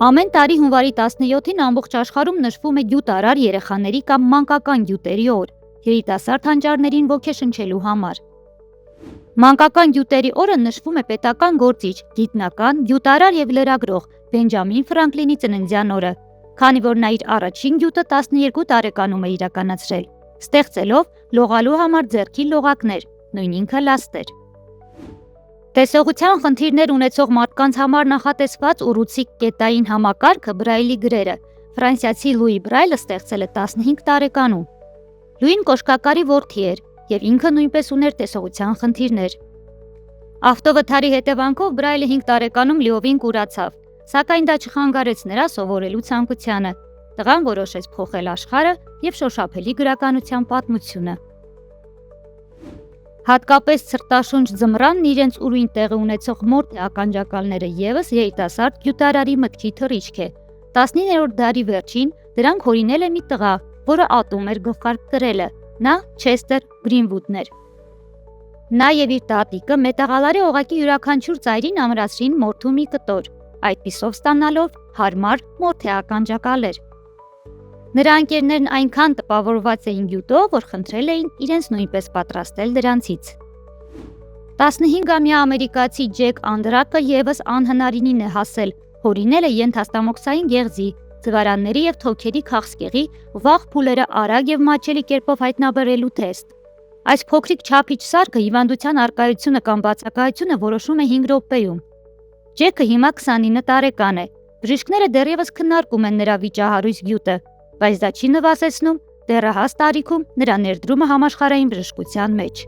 Ամեն տարի հունվարի 17-ին ամբողջ աշխարհում նշվում է գյուտարար երեխաների կամ մանկական գյուտերի օր, երիտասարդ հանճարներին ոգեշնչելու համար։ Մանկական գյուտերի օրը նշվում է պետական գործիչ, գիտնական, գյուտարար եւ լրագրող Բենջամին Ֆրանկլինի ծննդյան օրը, քանի որ նա իր առաջին գյուտը 12 տարեկանում է իրականացրել, ստեղծելով լողալու համար ձեռքի լողակներ, նույն ինքը լաստեր։ Տեսողության խնդիրներ ունեցող մարդկանց համար նախատեսված ուռուցիկ կետային համակարգը Բրայլի գրերը ֆրանսիացի Լուի Բրայլը ստեղծել է 15 տարեկանում։ Լուին կոշկակարի որդի էր եւ ինքը նույնպես ուներ տեսողության խնդիրներ։ Ավտովթարի հետևանքով Բրայլը 5 տարեկանում լիովին կուրացավ, սակայն դա չխանգարեց նրա սովորելու ցանկությանը։ Տղան որոշեց փոխել աշխարհը եւ շոշափելի գրականության պատմությունը։ Հատկապես ցրտաշունչ ձմռանն իրենց ուրույն տեղի ունեցող մորթե ականջակալները եւս երիտասարդ գյուտարարի մտքի թռիչք է։ 19-րդ դարի վերջին դրանք հորինել է մի տղա, որը ատում էր գլխարկ կրելը։ Նա Չեստեր Գրինվուդն էր։ Նա եւ իր տատիկը մետաղալարի օղակի յուրաքանչյուր ծայրին ամրացրին մորթու մի կտոր, այդպիսով ստանալով հարմար մորթե ականջակալեր։ Նրա ընկերներն այնքան տպավորված էին գյուտով, որ խնդրել էին իրենց նույնպես պատրաստել դրանցից։ 15-ամյա ամերիկացի Ջեք Անդրակը եւս անհնարինին է հասել, հորինել է ենթաստամոքսային գեղձի, ձվարանների եւ թոքերի քաղցկեղի վաղ փուլերը արագ եւ մատչելի կերպով հայտնաբերելու թեստ։ Այս փոքրիկ չափիչ սարքը հիվանդության առկայությունը կամ բացակայությունը որոշում է 5 րոպեում։ Ջեկը հիմա 29 տարեկան է։ Բժիշկները դեռևս քննարկում են նրա վիճահարույց գյուտը, բայց դա չի նվազեցնում դեռահաս տարիքում նրա ներդրումը համաշխարհային բժշկության մեջ։